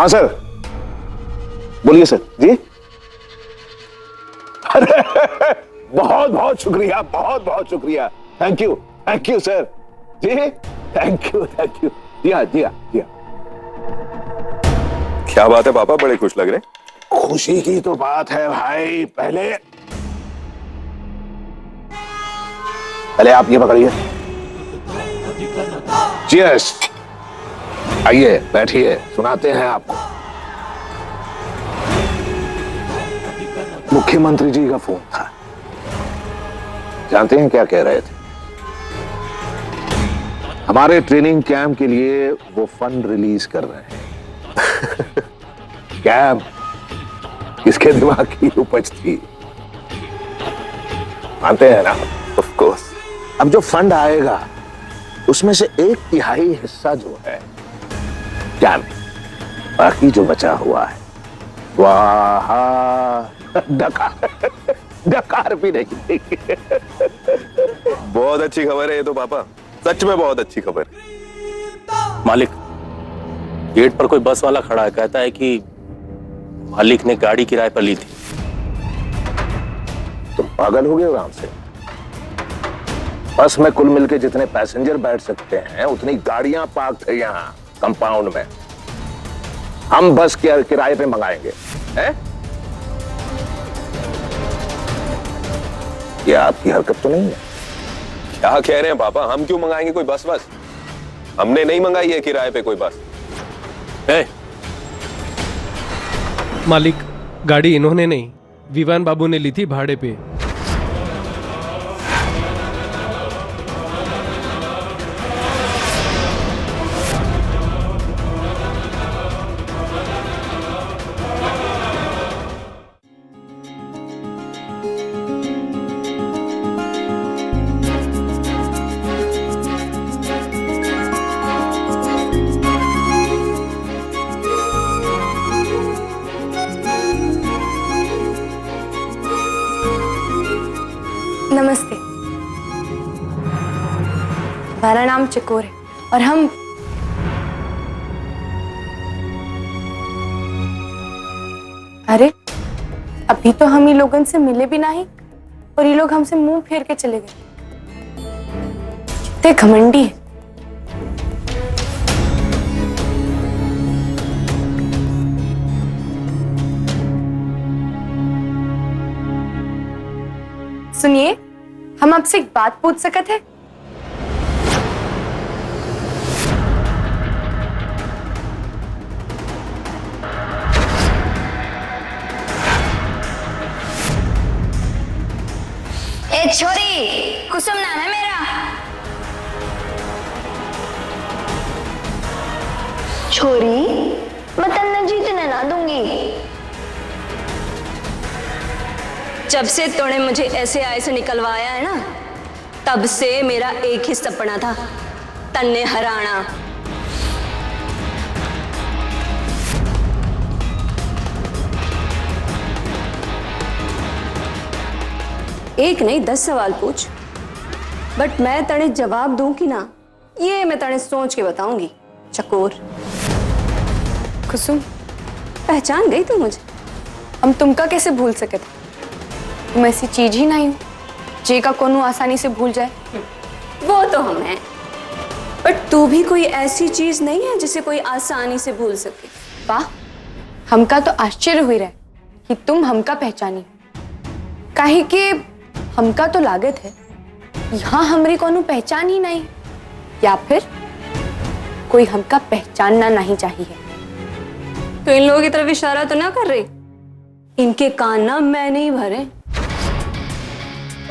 हाँ सर, बोलिए सर जी। अरे बहुत बहुत शुक्रिया, बहुत बहुत शुक्रिया। Thank you sir ji, thank you. दिया दिया दिया। क्या बात है पापा, बड़े खुश लग रहे। खुशी की तो बात है भाई। पहले आप ये पकड़िए। चीयर्स। आइए बैठिए, सुनाते हैं आपको। मुख्यमंत्री जी का फोन था। जानते हैं क्या कह रहे थे? हमारे ट्रेनिंग कैंप के लिए वो फंड रिलीज कर रहे हैं। कैंप किसके दिमाग की उपज थी? मानते हैं ना? Of course. अब जो फंड आएगा उसमें से 1/3 हिस्सा जो है कैंप, बाकी जो बचा हुआ है वाह डकार भी नहीं देगी। बहुत अच्छी खबर है ये तो पापा, सच में बहुत अच्छी खबर है। मालिक, गेट पर कोई बस वाला खड़ा है, कहता है कि मालिक ने गाड़ी किराए पर ली थी। तुम पागल हो गए हो? से बस में कुल मिलके जितने पैसेंजर बैठ सकते हैं उतनी गाड़ियां पार्क है यहाँ कंपाउंड में। हम बस किराए पे मंगाएंगे हैं? ये आपकी हरकत तो नहीं है? क्या कह रहे हैं पापा, हम क्यों मंगाएंगे कोई बस? हमने नहीं मंगाई है किराए पे कोई बस। मालिक, गाड़ी इन्होंने नहीं, विवान बाबू ने ली थी भाड़े पे। नमस्ते, हमारा नाम चकोर है और हम अरे अभी तो हम ही लोगों से मिले भी नहीं और ये लोग हमसे मुंह फेर के चले गए। कितने घमंडी है। सुनिए, हम आपसे एक बात पूछ सकते हैं? ए छोरी, कुसुम नाम है मेरा। छोरी, मैं तन्ने जीतने ना दूंगी। जब से तूने मुझे ऐसे आय से निकलवाया है ना, तब से मेरा एक ही सपना था, तन्ने हराना। एक नहीं 10 सवाल पूछ, बट मैं तने जवाब दूं कि ना, ये मैं तने सोच के बताऊंगी। चकोर। कुसुम, पहचान गई तू मुझे? हम तुमका कैसे भूल सके थे? तुम ऐसी चीज ही नहीं हो जे का कोनो आसानी से भूल जाए। वो तो हम हैं, बट तू भी कोई ऐसी चीज नहीं है जिसे कोई आसानी से भूल सके। वाह, हमका तो आश्चर्य हुई रहे कि तुम हमका पहचानी। काहे कि हमका तो लागत है यहाँ हमरी कोनो पहचान ही नहीं, या फिर कोई हमका पहचानना नहीं चाहिए। तो इन लोगों की तरफ इशारा तो ना कर रही? इनके कान ना मैंने ही भरे।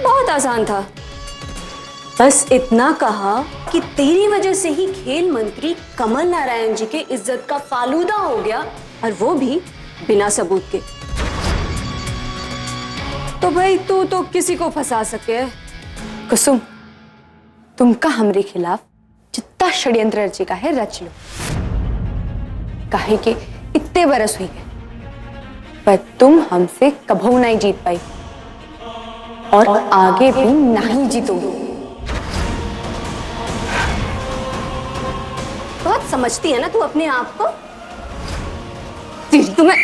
बहुत आसान था, बस इतना कहा कि तेरी वजह से ही खेल मंत्री कमल नारायण जी के इज्जत का फालूदा हो गया, और वो भी बिना सबूत के। तो भाई तू तो किसी को फंसा सके। कुसुम, तुमका हमरे खिलाफ जितना षड्यंत्र रचेगा है रच लो। काहे के इतने बरस हुई गए, पर तुम हमसे कभी नहीं जीत पाई और आगे भी नहीं जीतोगे। बहुत समझती है ना तू अपने आप को। तुम्हें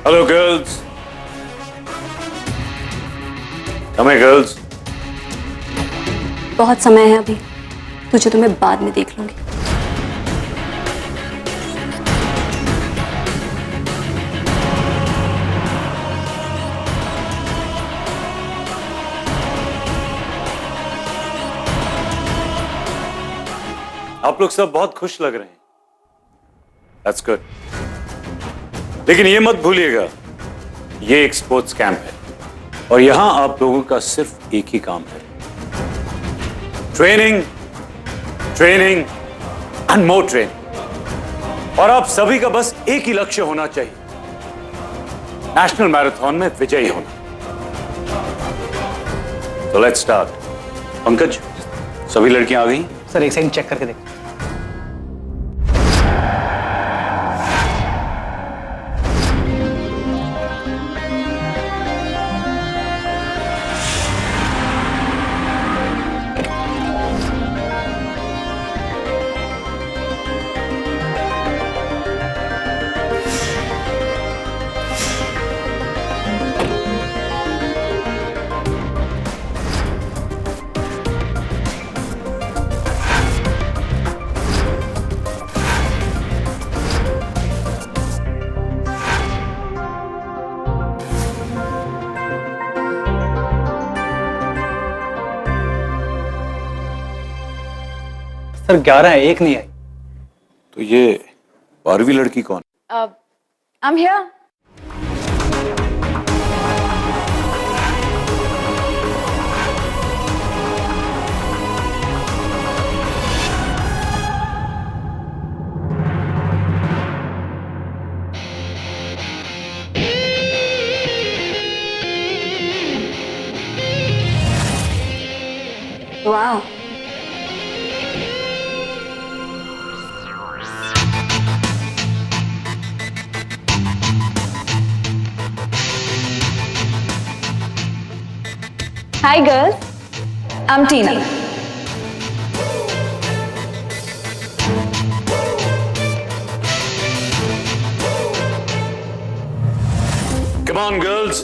Hello, girls. Come here, girls. बहुत समय है अभी, तुझे तो मैं बाद में देख लूंगी। आप लोग सब बहुत खुश लग रहे हैं। That's good. लेकिन ये मत भूलिएगा, ये एक स्पोर्ट्स कैंप है और यहां आप लोगों का सिर्फ एक ही काम है, training, training and more training. और आप सभी का बस एक ही लक्ष्य होना चाहिए, नेशनल मैराथन में विजयी होना। तो लेट्स स्टार्ट। पंकज, सभी लड़कियां आ गई? सर एक सेकंड चेक करके देख। सर 11 है, एक नहीं आई। तो ये 12वीं लड़की कौन? I'm here. वाह, Hi girls, I'm Tina. Come on girls,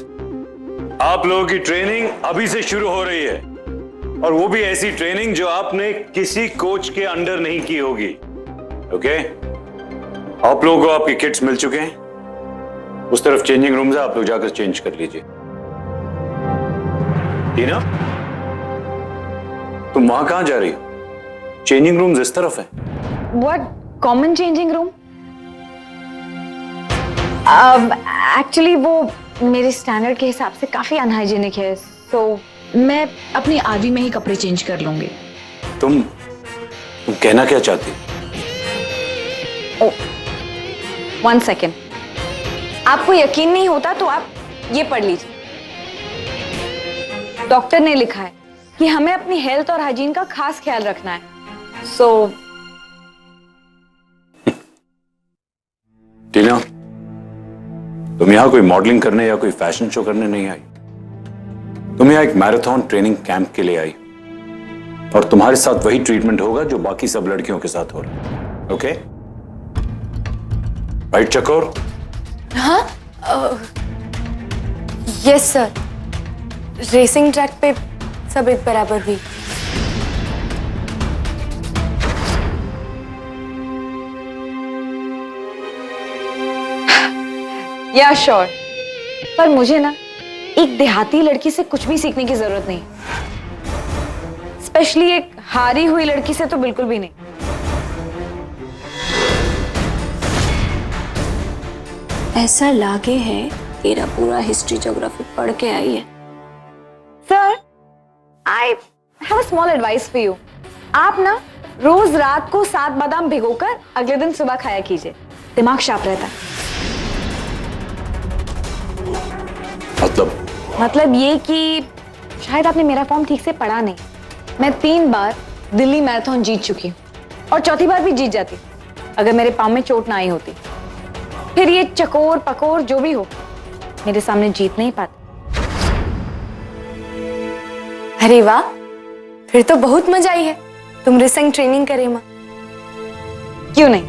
आप लोगों की ट्रेनिंग अभी से शुरू हो रही है और वो भी ऐसी ट्रेनिंग जो आपने किसी कोच के अंडर नहीं की होगी। ओके? आप लोगों को आपके किट्स मिल चुके हैं, उस तरफ चेंजिंग रूम है, आप लोग जाकर चेंज कर लीजिए। टीना, तुम वहां कहां जा रही हो? चेंजिंग रूम इस तरफ है। What common changing room? Actually वो मेरे स्टैंडर्ड के हिसाब से काफी अनहाइजीनिक है, तो मैं अपनी आरवी में ही कपड़े चेंज कर लूंगी। तुम कहना क्या चाहती हो? वन सेकेंड, आपको यकीन नहीं होता तो आप ये पढ़ लीजिए। डॉक्टर ने लिखा है कि हमें अपनी हेल्थ और हाइजीन का खास ख्याल रखना है। सो टीना, तुम यहां कोई मॉडलिंग करने या कोई फैशन शो करने नहीं आई, तुम यहां एक मैराथन ट्रेनिंग कैंप के लिए आई और तुम्हारे साथ वही ट्रीटमेंट होगा जो बाकी सब लड़कियों के साथ हो रहा है। ओके? राइट चकोर? हाँ, यस सर। रेसिंग ट्रैक पे सब एक बराबर हुई। या श्योर, पर मुझे ना एक देहाती लड़की से कुछ भी सीखने की जरूरत नहीं, स्पेशली एक हारी हुई लड़की से तो बिल्कुल भी नहीं। ऐसा लागे है तेरा पूरा हिस्ट्री ज्योग्राफी पढ़ के आई है। Sir, I have a small advice for you. आप ना रोज रात को 7 बादाम भिगोकर अगले दिन सुबह खाया कीजिए, दिमाग शार्प रहता है। मतलब ये कि शायद आपने मेरा फॉर्म ठीक से पढ़ा नहीं, मैं 3 बार दिल्ली मैराथन जीत चुकी हूँ और चौथी बार भी जीत जाती अगर मेरे पाँव में चोट ना आई होती। फिर ये चकोर पकोर जो भी हो मेरे सामने जीत नहीं पाते। अरे वाह, फिर तो बहुत मजा आई है। तुम रेसिंग ट्रेनिंग करे माँ? क्यों नहीं?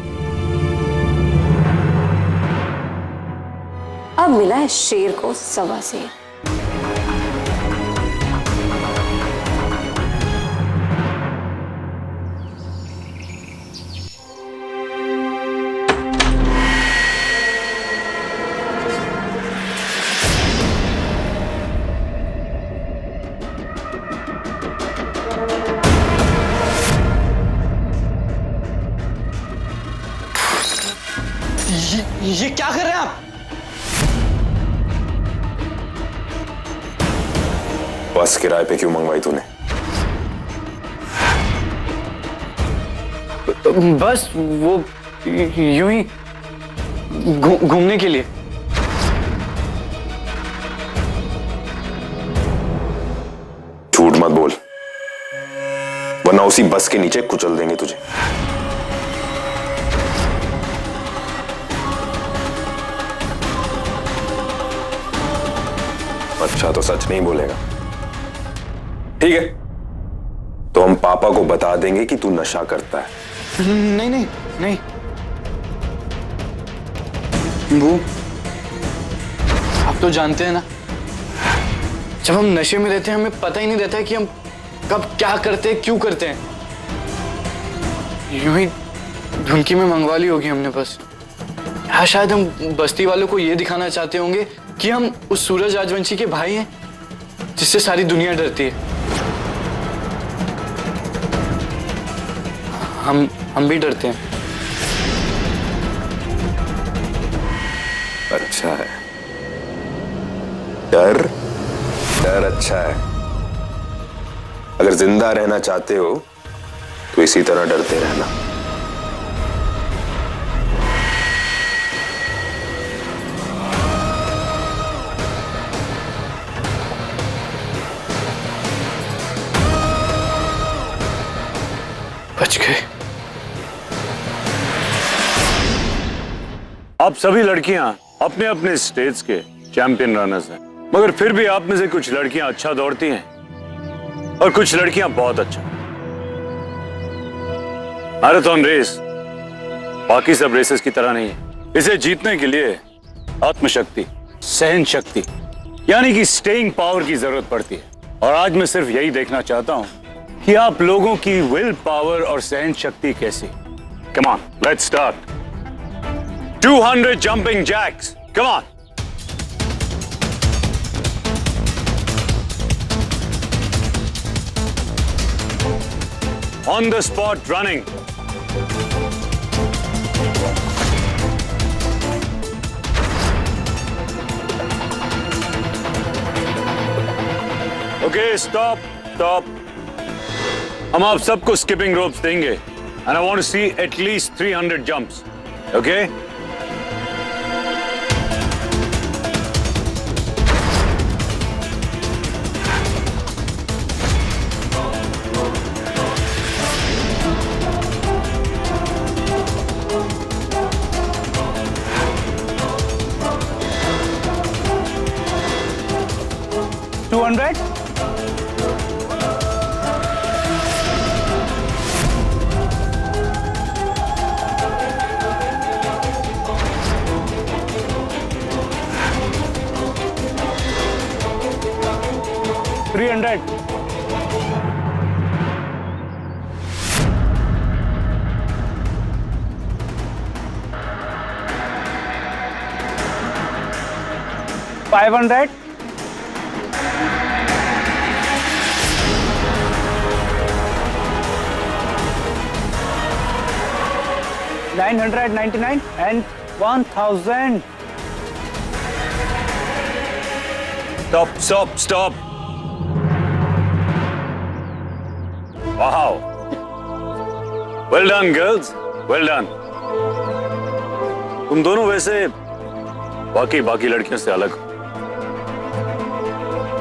अब मिला है शेर को 1.25 शेर। ये क्या कर रहे हैं आप? बस किराए पे क्यों मंगवाई तूने? बस वो यूं ही घूमने के लिए। झूठ मत बोल, वरना उसी बस के नीचे कुचल देंगे तुझे। अच्छा तो सच नहीं बोलेगा, ठीक है? तो हम पापा को बता देंगे कि तू नशा करता है। नहीं नहीं नहीं, वो आप तो जानते हैं ना, जब हम नशे में रहते हैं हमें पता ही नहीं रहता है कि हम कब क्या करते हैं, क्यों करते हैं। यूं ही ढुनकी में मंगवा ली होगी हमने बस। या शायद हम बस्ती वालों को ये दिखाना चाहते होंगे कि हम उस सूरज राजवंशी के भाई हैं जिससे सारी दुनिया डरती है। हम भी डरते हैं। अच्छा है, डर डर अच्छा है। अगर जिंदा रहना चाहते हो तो इसी तरह डरते रहना। बच गए। आप सभी लड़कियां अपने अपने स्टेट्स के चैंपियन रनर्स हैं, मगर फिर भी आप में से कुछ लड़कियां अच्छा दौड़ती हैं और कुछ लड़कियां बहुत अच्छा। मैराथन रेस बाकी सब रेसेस की तरह नहीं है। इसे जीतने के लिए आत्मशक्ति, सहन शक्ति यानी कि स्टेइंग पावर की जरूरत पड़ती है। और आज मैं सिर्फ यही देखना चाहता हूं कि आप लोगों की विल पावर और सहन शक्ति कैसी। Come on, let's start. 200 jumping jacks. Come on. On the spot running. Okay, stop. हम आप सबको skipping ropes देंगे and I want to see at least 300 jumps. Okay? $500. 999 and 1000. Stop. Wow. Well done, girls. Well done. तुम दोनों वैसे बाकी लड़कियों से अलग हो।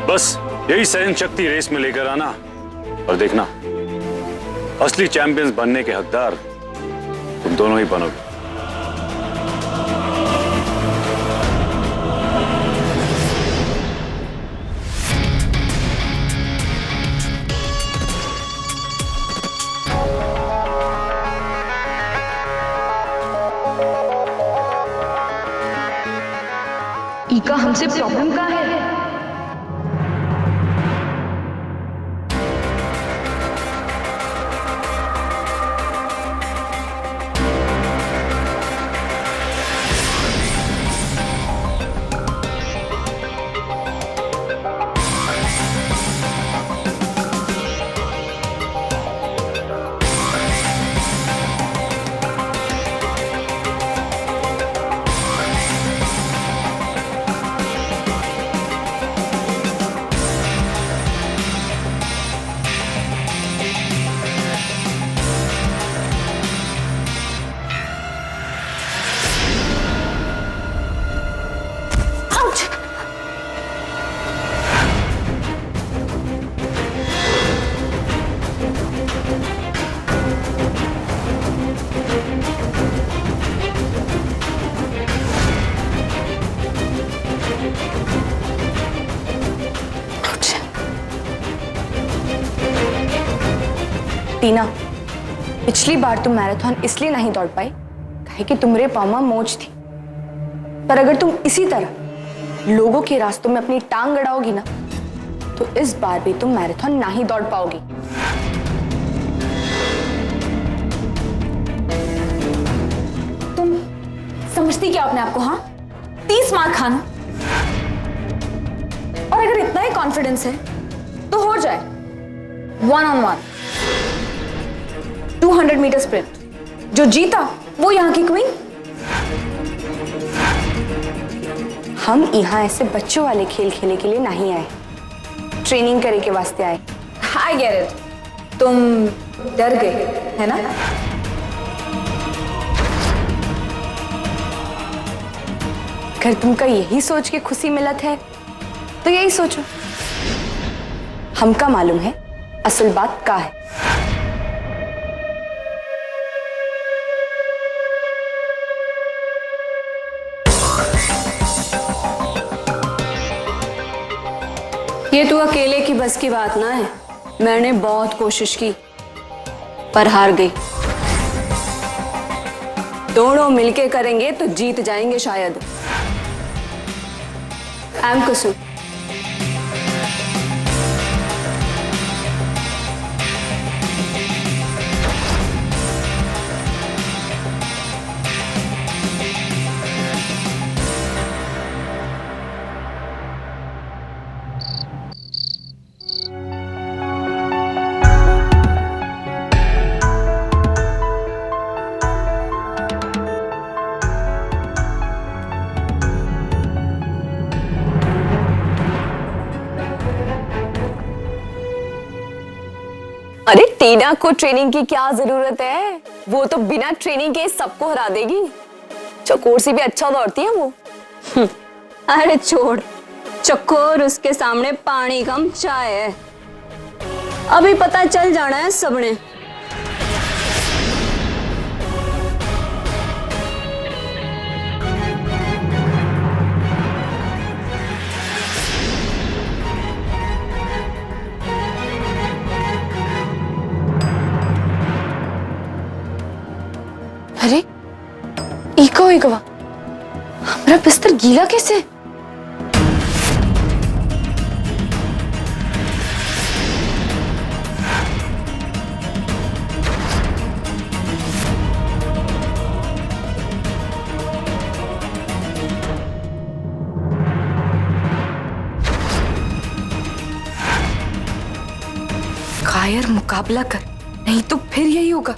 बस यही सहन शक्ति रेस में लेकर आना और देखना, असली चैंपियंस बनने के हकदार तुम दोनों ही बनोगे। ईका हमसे प्रॉब्लम क्या है? टीना, पिछली बार तुम मैराथन इसलिए नहीं दौड़ पाई काहे कि तुम्हारे पाँव में मोच थी। पर अगर तुम इसी तरह लोगों के रास्तों में अपनी टांग अड़ाओगी ना, तो इस बार भी तुम मैराथन नहीं दौड़ पाओगी। तुम समझती क्या अपने आप को? हाँ, 30 मार्क खाना। और अगर इतना ही कॉन्फिडेंस है तो हो जाए 1-on-1 200 मीटर स्प्रिंट। जो जीता वो यहाँ की क्वीन। हम यहाँ ऐसे बच्चों वाले खेल खेलने के लिए नहीं आए, ट्रेनिंग करे के वास्ते आए। I get it. तुम डर गए है ना? अगर तुमका यही सोच के खुशी मिलत है तो यही सोचो। हमका मालूम है असल बात का है। ये तो अकेले की बस की बात ना है। मैंने बहुत कोशिश की पर हार गई। दोनों मिलके करेंगे तो जीत जाएंगे शायद। आई एम कुसुम। अरे टीना को ट्रेनिंग की क्या जरूरत है? वो तो बिना ट्रेनिंग के सबको हरा देगी। चकोर से भी अच्छा दौड़ती है वो। अरे छोड़, चकोर उसके सामने पानी कम चाय है। अभी पता चल जाना है सबने। अरे इको इकवा, हमारा बिस्तर गीला कैसे? कायर मुकाबला कर, नहीं तो फिर यही होगा।